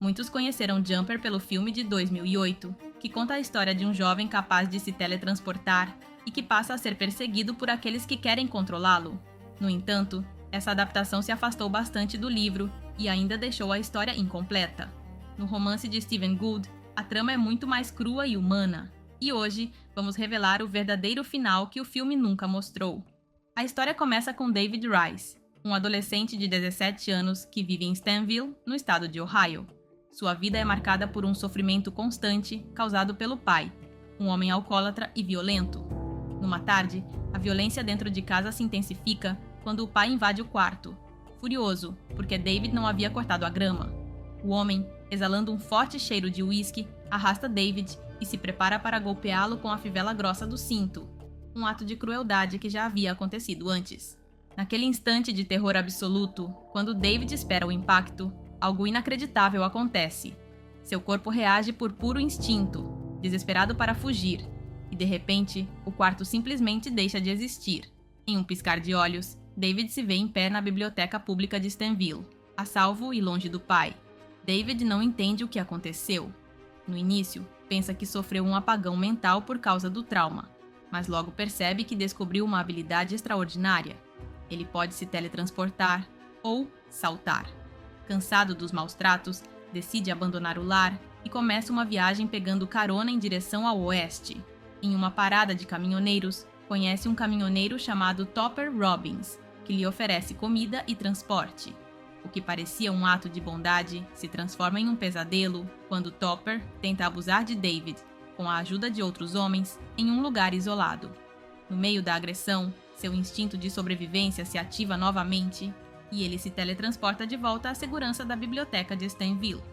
Muitos conheceram Jumper pelo filme de 2008, que conta a história de um jovem capaz de se teletransportar e que passa a ser perseguido por aqueles que querem controlá-lo. No entanto, essa adaptação se afastou bastante do livro e ainda deixou a história incompleta. No romance de Stephen Gould, a trama é muito mais crua e humana, e hoje vamos revelar o verdadeiro final que o filme nunca mostrou. A história começa com David Rice, um adolescente de 17 anos que vive em Stanville, no estado de Ohio. Sua vida é marcada por um sofrimento constante causado pelo pai, um homem alcoólatra e violento. Numa tarde, a violência dentro de casa se intensifica quando o pai invade o quarto, furioso porque David não havia cortado a grama. O homem, exalando um forte cheiro de uísque, arrasta David e se prepara para golpeá-lo com a fivela grossa do cinto, um ato de crueldade que já havia acontecido antes. Naquele instante de terror absoluto, quando David espera o impacto, algo inacreditável acontece. Seu corpo reage por puro instinto, desesperado para fugir, e de repente, o quarto simplesmente deixa de existir. Em um piscar de olhos, David se vê em pé na biblioteca pública de Stanville, a salvo e longe do pai. David não entende o que aconteceu. No início, pensa que sofreu um apagão mental por causa do trauma, mas logo percebe que descobriu uma habilidade extraordinária. Ele pode se teletransportar ou saltar. Cansado dos maus tratos, decide abandonar o lar e começa uma viagem pegando carona em direção ao oeste. Em uma parada de caminhoneiros, conhece um caminhoneiro chamado Topper Robbins, que lhe oferece comida e transporte. O que parecia um ato de bondade se transforma em um pesadelo quando Topper tenta abusar de David, com a ajuda de outros homens, em um lugar isolado. No meio da agressão, seu instinto de sobrevivência se ativa novamente e ele se teletransporta de volta à segurança da biblioteca de Stanville.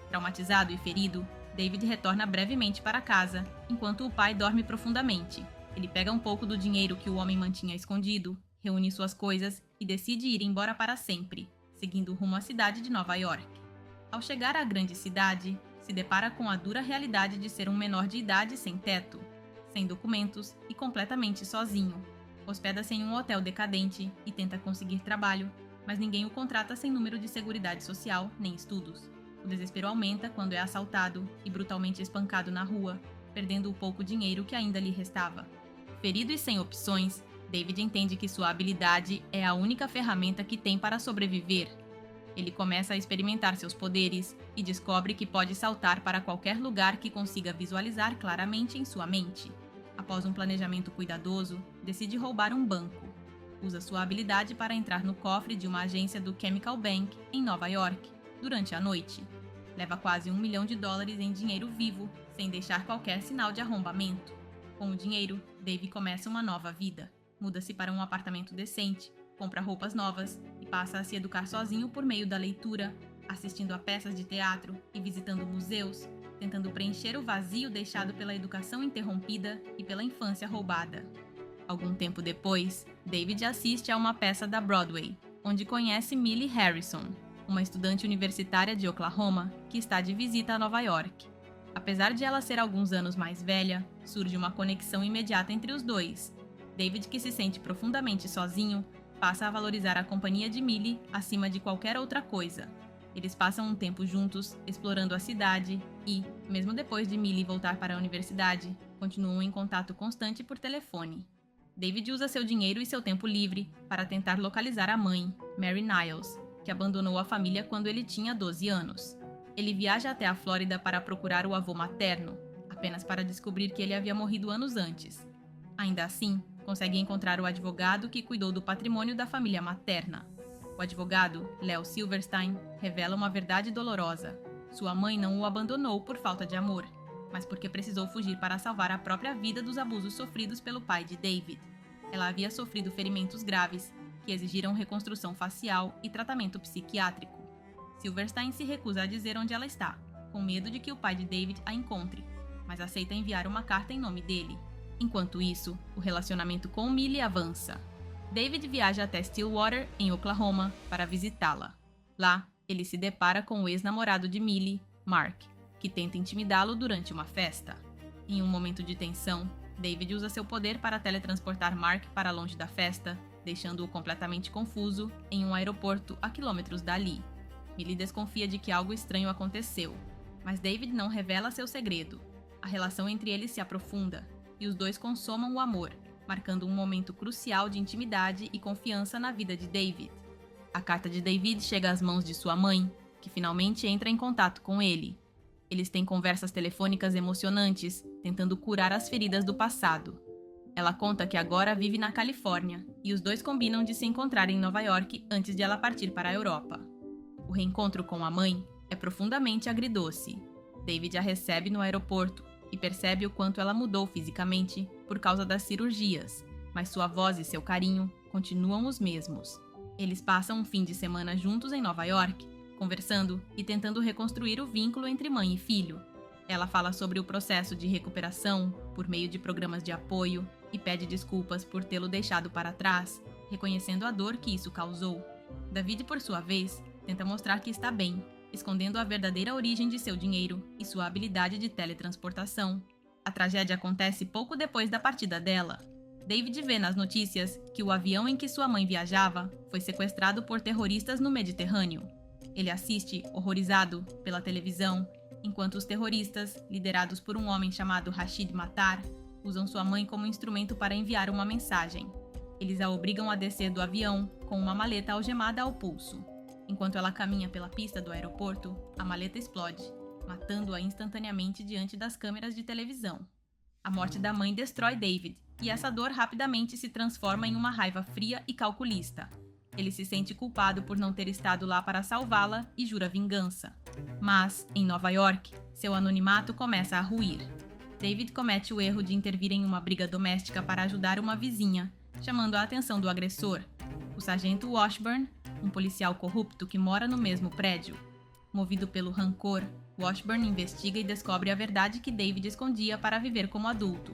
Traumatizado e ferido, David retorna brevemente para casa, enquanto o pai dorme profundamente. Ele pega um pouco do dinheiro que o homem mantinha escondido, reúne suas coisas e decide ir embora para sempre, seguindo rumo à cidade de Nova York. Ao chegar à grande cidade, se depara com a dura realidade de ser um menor de idade sem teto, sem documentos e completamente sozinho. Hospeda-se em um hotel decadente e tenta conseguir trabalho, mas ninguém o contrata sem número de seguridade social nem estudos. O desespero aumenta quando é assaltado e brutalmente espancado na rua, perdendo o pouco dinheiro que ainda lhe restava. Ferido e sem opções, David entende que sua habilidade é a única ferramenta que tem para sobreviver. Ele começa a experimentar seus poderes e descobre que pode saltar para qualquer lugar que consiga visualizar claramente em sua mente. Após um planejamento cuidadoso, decide roubar um banco. Usa sua habilidade para entrar no cofre de uma agência do Chemical Bank, em Nova York, durante a noite. Leva quase $1 milhão em dinheiro vivo, sem deixar qualquer sinal de arrombamento. Com o dinheiro, Dave começa uma nova vida. Muda-se para um apartamento decente, compra roupas novas e passa a se educar sozinho por meio da leitura, assistindo a peças de teatro e visitando museus, tentando preencher o vazio deixado pela educação interrompida e pela infância roubada. Algum tempo depois, David assiste a uma peça da Broadway, onde conhece Millie Harrison, uma estudante universitária de Oklahoma que está de visita a Nova York. Apesar de ela ser alguns anos mais velha, surge uma conexão imediata entre os dois. David, que se sente profundamente sozinho, passa a valorizar a companhia de Millie acima de qualquer outra coisa. Eles passam um tempo juntos, explorando a cidade e, mesmo depois de Millie voltar para a universidade, continuam em contato constante por telefone. David usa seu dinheiro e seu tempo livre para tentar localizar a mãe, Mary Niles, que abandonou a família quando ele tinha 12 anos. Ele viaja até a Flórida para procurar o avô materno, apenas para descobrir que ele havia morrido anos antes. Ainda assim, consegue encontrar o advogado que cuidou do patrimônio da família materna. O advogado, Leo Silverstein, revela uma verdade dolorosa. Sua mãe não o abandonou por falta de amor, mas porque precisou fugir para salvar a própria vida dos abusos sofridos pelo pai de David. Ela havia sofrido ferimentos graves, que exigiram reconstrução facial e tratamento psiquiátrico. Silverstein se recusa a dizer onde ela está, com medo de que o pai de David a encontre, mas aceita enviar uma carta em nome dele. Enquanto isso, o relacionamento com Millie avança. David viaja até Stillwater, em Oklahoma, para visitá-la. Lá, ele se depara com o ex-namorado de Millie, Mark, que tenta intimidá-lo durante uma festa. Em um momento de tensão, David usa seu poder para teletransportar Mark para longe da festa, deixando-o completamente confuso em um aeroporto a quilômetros dali. Millie desconfia de que algo estranho aconteceu, mas David não revela seu segredo. A relação entre eles se aprofunda, e os dois consomam o amor, marcando um momento crucial de intimidade e confiança na vida de David. A carta de David chega às mãos de sua mãe, que finalmente entra em contato com ele. Eles têm conversas telefônicas emocionantes, tentando curar as feridas do passado. Ela conta que agora vive na Califórnia, e os dois combinam de se encontrar em Nova York antes de ela partir para a Europa. O reencontro com a mãe é profundamente agridoce. David a recebe no aeroporto e percebe o quanto ela mudou fisicamente por causa das cirurgias, mas sua voz e seu carinho continuam os mesmos. Eles passam um fim de semana juntos em Nova York, conversando e tentando reconstruir o vínculo entre mãe e filho. Ela fala sobre o processo de recuperação por meio de programas de apoio e pede desculpas por tê-lo deixado para trás, reconhecendo a dor que isso causou. David, por sua vez, tenta mostrar que está bem, escondendo a verdadeira origem de seu dinheiro e sua habilidade de teletransportação. A tragédia acontece pouco depois da partida dela. David vê nas notícias que o avião em que sua mãe viajava foi sequestrado por terroristas no Mediterrâneo. Ele assiste, horrorizado, pela televisão, enquanto os terroristas, liderados por um homem chamado Rashid Matar, usam sua mãe como instrumento para enviar uma mensagem. Eles a obrigam a descer do avião com uma maleta algemada ao pulso. Enquanto ela caminha pela pista do aeroporto, a maleta explode, matando-a instantaneamente diante das câmeras de televisão. A morte da mãe destrói David, e essa dor rapidamente se transforma em uma raiva fria e calculista. Ele se sente culpado por não ter estado lá para salvá-la e jura vingança. Mas, em Nova York, seu anonimato começa a ruir. David comete o erro de intervir em uma briga doméstica para ajudar uma vizinha, chamando a atenção do agressor, o sargento Washburn, um policial corrupto que mora no mesmo prédio. Movido pelo rancor, Washburn investiga e descobre a verdade que David escondia para viver como adulto.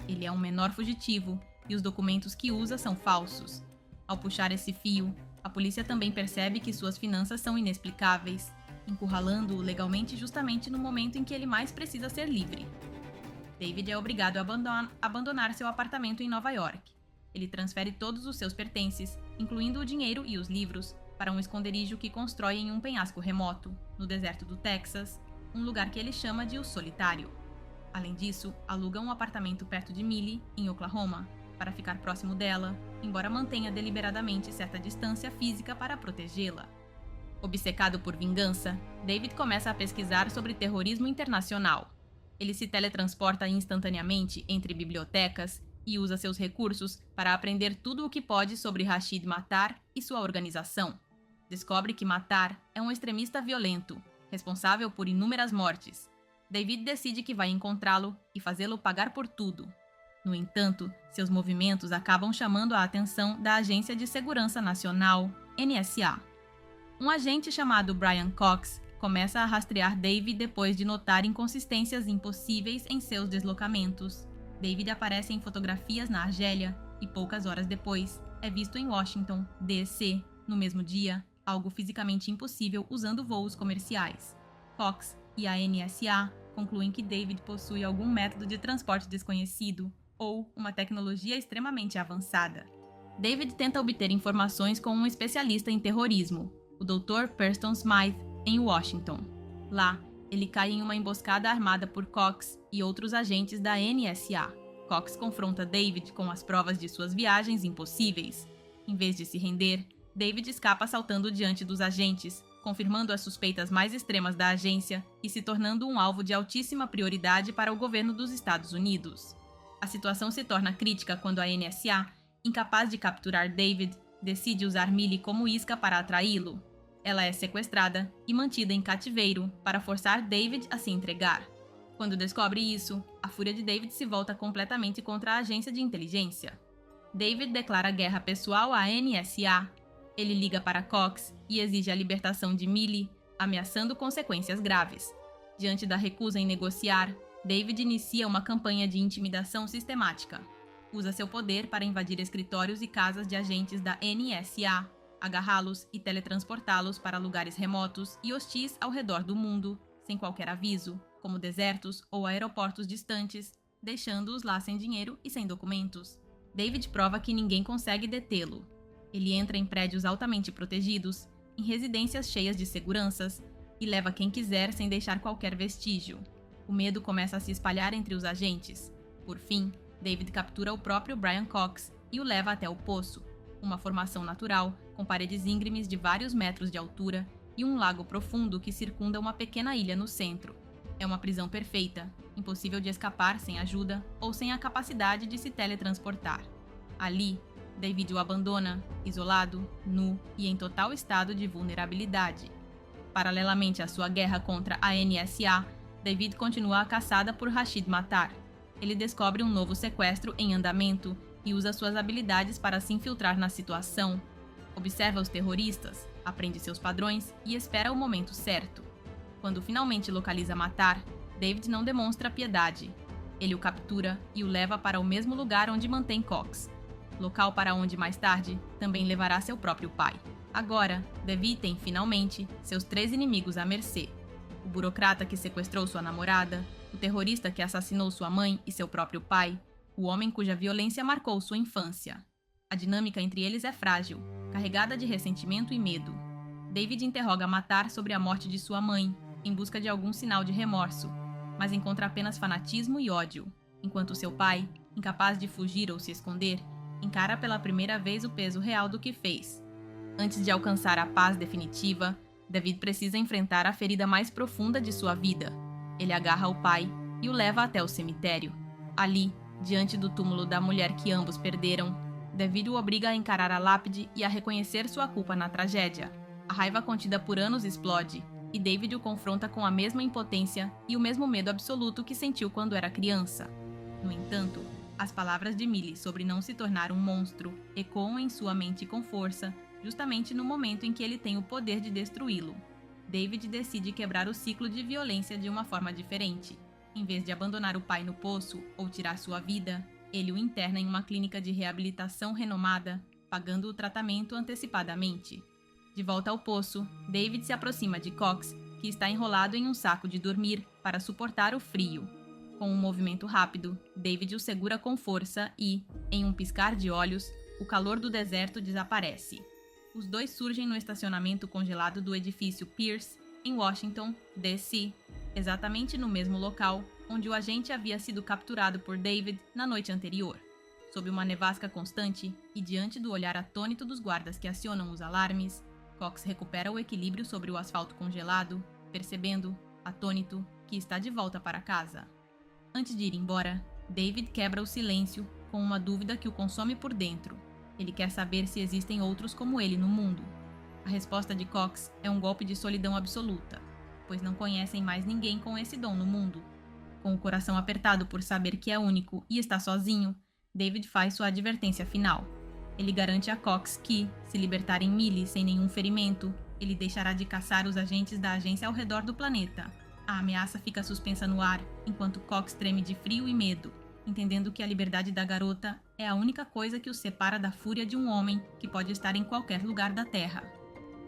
Ele é um menor fugitivo e os documentos que usa são falsos. Ao puxar esse fio, a polícia também percebe que suas finanças são inexplicáveis, encurralando-o legalmente justamente no momento em que ele mais precisa ser livre. David é obrigado a abandonar seu apartamento em Nova York. Ele transfere todos os seus pertences, incluindo o dinheiro e os livros, para um esconderijo que constrói em um penhasco remoto, no deserto do Texas, um lugar que ele chama de O Solitário. Além disso, aluga um apartamento perto de Millie, em Oklahoma, para ficar próximo dela, embora mantenha deliberadamente certa distância física para protegê-la. Obcecado por vingança, David começa a pesquisar sobre terrorismo internacional. Ele se teletransporta instantaneamente entre bibliotecas e usa seus recursos para aprender tudo o que pode sobre Rashid Matar e sua organização. Descobre que Matar é um extremista violento, responsável por inúmeras mortes. David decide que vai encontrá-lo e fazê-lo pagar por tudo. No entanto, seus movimentos acabam chamando a atenção da Agência de Segurança Nacional, NSA. Um agente chamado Brian Cox começa a rastrear David depois de notar inconsistências impossíveis em seus deslocamentos. David aparece em fotografias na Argélia e, poucas horas depois, é visto em Washington, D.C., no mesmo dia, algo fisicamente impossível usando voos comerciais. Cox e a NSA concluem que David possui algum método de transporte desconhecido ou uma tecnologia extremamente avançada. David tenta obter informações com um especialista em terrorismo, o Dr. Preston Smythe, em Washington. Lá, ele cai em uma emboscada armada por Cox e outros agentes da NSA. Cox confronta David com as provas de suas viagens impossíveis. Em vez de se render, David escapa saltando diante dos agentes, confirmando as suspeitas mais extremas da agência e se tornando um alvo de altíssima prioridade para o governo dos Estados Unidos. A situação se torna crítica quando a NSA, incapaz de capturar David, decide usar Millie como isca para atraí-lo. Ela é sequestrada e mantida em cativeiro para forçar David a se entregar. Quando descobre isso, a fúria de David se volta completamente contra a agência de inteligência. David declara guerra pessoal à NSA. Ele liga para Cox e exige a libertação de Millie, ameaçando consequências graves. Diante da recusa em negociar, David inicia uma campanha de intimidação sistemática. Usa seu poder para invadir escritórios e casas de agentes da NSA, agarrá-los e teletransportá-los para lugares remotos e hostis ao redor do mundo, sem qualquer aviso, como desertos ou aeroportos distantes, deixando-os lá sem dinheiro e sem documentos. David prova que ninguém consegue detê-lo. Ele entra em prédios altamente protegidos, em residências cheias de seguranças e leva quem quiser sem deixar qualquer vestígio. O medo começa a se espalhar entre os agentes. Por fim, David captura o próprio Brian Cox e o leva até o poço, uma formação natural com paredes íngremes de vários metros de altura e um lago profundo que circunda uma pequena ilha no centro. É uma prisão perfeita, impossível de escapar sem ajuda ou sem a capacidade de se teletransportar. Ali, David o abandona, isolado, nu e em total estado de vulnerabilidade. Paralelamente à sua guerra contra a NSA, David continua a caçada por Rashid Matar. Ele descobre um novo sequestro em andamento e usa suas habilidades para se infiltrar na situação. Observa os terroristas, aprende seus padrões e espera o momento certo. Quando finalmente localiza Matar, David não demonstra piedade. Ele o captura e o leva para o mesmo lugar onde mantém Cox, local para onde mais tarde também levará seu próprio pai. Agora, David tem, finalmente, seus 3 inimigos à mercê: o burocrata que sequestrou sua namorada, o terrorista que assassinou sua mãe e seu próprio pai, o homem cuja violência marcou sua infância. A dinâmica entre eles é frágil, carregada de ressentimento e medo. David interroga Matar sobre a morte de sua mãe, em busca de algum sinal de remorso, mas encontra apenas fanatismo e ódio, enquanto seu pai, incapaz de fugir ou se esconder, encara pela primeira vez o peso real do que fez. Antes de alcançar a paz definitiva, David precisa enfrentar a ferida mais profunda de sua vida. Ele agarra o pai e o leva até o cemitério. Ali, diante do túmulo da mulher que ambos perderam, David o obriga a encarar a lápide e a reconhecer sua culpa na tragédia. A raiva contida por anos explode, e David o confronta com a mesma impotência e o mesmo medo absoluto que sentiu quando era criança. No entanto, as palavras de Millie sobre não se tornar um monstro ecoam em sua mente com força, justamente no momento em que ele tem o poder de destruí-lo. David decide quebrar o ciclo de violência de uma forma diferente. Em vez de abandonar o pai no poço ou tirar sua vida, ele o interna em uma clínica de reabilitação renomada, pagando o tratamento antecipadamente. De volta ao poço, David se aproxima de Cox, que está enrolado em um saco de dormir para suportar o frio. Com um movimento rápido, David o segura com força e, em um piscar de olhos, o calor do deserto desaparece. Os dois surgem no estacionamento congelado do edifício Pierce, em Washington, D.C., exatamente no mesmo local onde o agente havia sido capturado por David na noite anterior. Sob uma nevasca constante e diante do olhar atônito dos guardas que acionam os alarmes, Cox recupera o equilíbrio sobre o asfalto congelado, percebendo, atônito, que está de volta para casa. Antes de ir embora, David quebra o silêncio com uma dúvida que o consome por dentro. Ele quer saber se existem outros como ele no mundo. A resposta de Cox é um golpe de solidão absoluta, pois não conhecem mais ninguém com esse dom no mundo. Com o coração apertado por saber que é único e está sozinho, David faz sua advertência final. Ele garante a Cox que, se libertarem Millie sem nenhum ferimento, ele deixará de caçar os agentes da agência ao redor do planeta. A ameaça fica suspensa no ar, enquanto Cox treme de frio e medo, entendendo que a liberdade da garota é a única coisa que o separa da fúria de um homem que pode estar em qualquer lugar da Terra.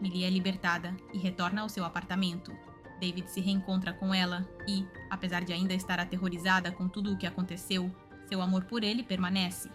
Millie é libertada e retorna ao seu apartamento. David se reencontra com ela e, apesar de ainda estar aterrorizada com tudo o que aconteceu, seu amor por ele permanece.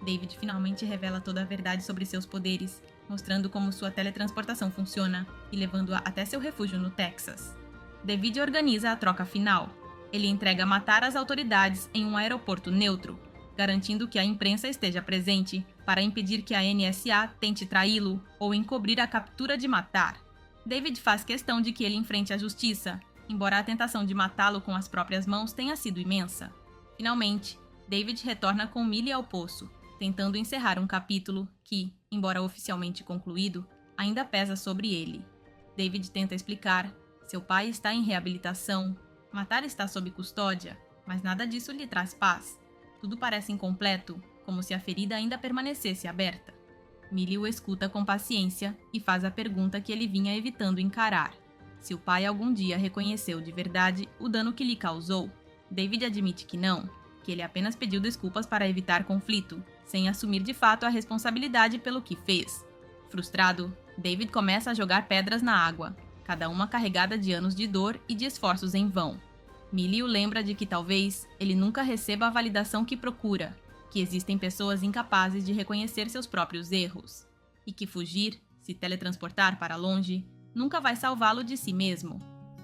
David finalmente revela toda a verdade sobre seus poderes, mostrando como sua teletransportação funciona e levando-a até seu refúgio no Texas. David organiza a troca final. Ele entrega Matar às autoridades em um aeroporto neutro, garantindo que a imprensa esteja presente para impedir que a NSA tente traí-lo ou encobrir a captura de Matar. David faz questão de que ele enfrente a justiça, embora a tentação de matá-lo com as próprias mãos tenha sido imensa. Finalmente, David retorna com Millie ao poço, tentando encerrar um capítulo que, embora oficialmente concluído, ainda pesa sobre ele. David tenta explicar: seu pai está em reabilitação, Matar está sob custódia, mas nada disso lhe traz paz. Tudo parece incompleto, como se a ferida ainda permanecesse aberta. Millie o escuta com paciência e faz a pergunta que ele vinha evitando encarar: se o pai algum dia reconheceu de verdade o dano que lhe causou. David admite que não, que ele apenas pediu desculpas para evitar conflito, sem assumir de fato a responsabilidade pelo que fez. Frustrado, David começa a jogar pedras na água, cada uma carregada de anos de dor e de esforços em vão. Millie o lembra de que talvez ele nunca receba a validação que procura, que existem pessoas incapazes de reconhecer seus próprios erros, e que fugir se teletransportar para longe, nunca vai salvá-lo de si mesmo.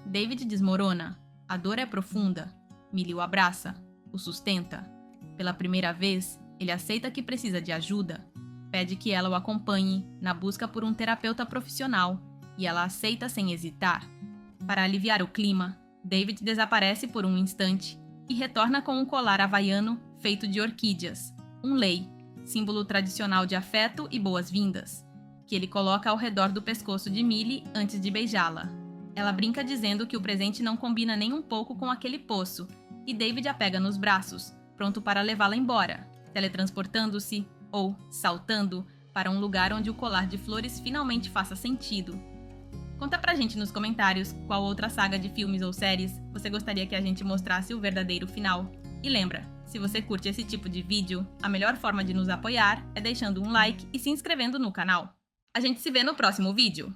David desmorona. A dor é profunda. Millie o abraça, o sustenta. Pela primeira vez, ele aceita que precisa de ajuda. Pede que ela o acompanhe na busca por um terapeuta profissional e ela aceita sem hesitar. Para aliviar o clima, David desaparece por um instante e retorna com um colar havaiano feito de orquídeas, um lei, símbolo tradicional de afeto e boas-vindas, que ele coloca ao redor do pescoço de Millie antes de beijá-la. Ela brinca dizendo que o presente não combina nem um pouco com aquele poço, e David a pega nos braços, pronto para levá-la embora, teletransportando-se, ou saltando, para um lugar onde o colar de flores finalmente faça sentido. Conta pra gente nos comentários qual outra saga de filmes ou séries você gostaria que a gente mostrasse o verdadeiro final. E lembra, se você curte esse tipo de vídeo, a melhor forma de nos apoiar é deixando um like e se inscrevendo no canal. A gente se vê no próximo vídeo!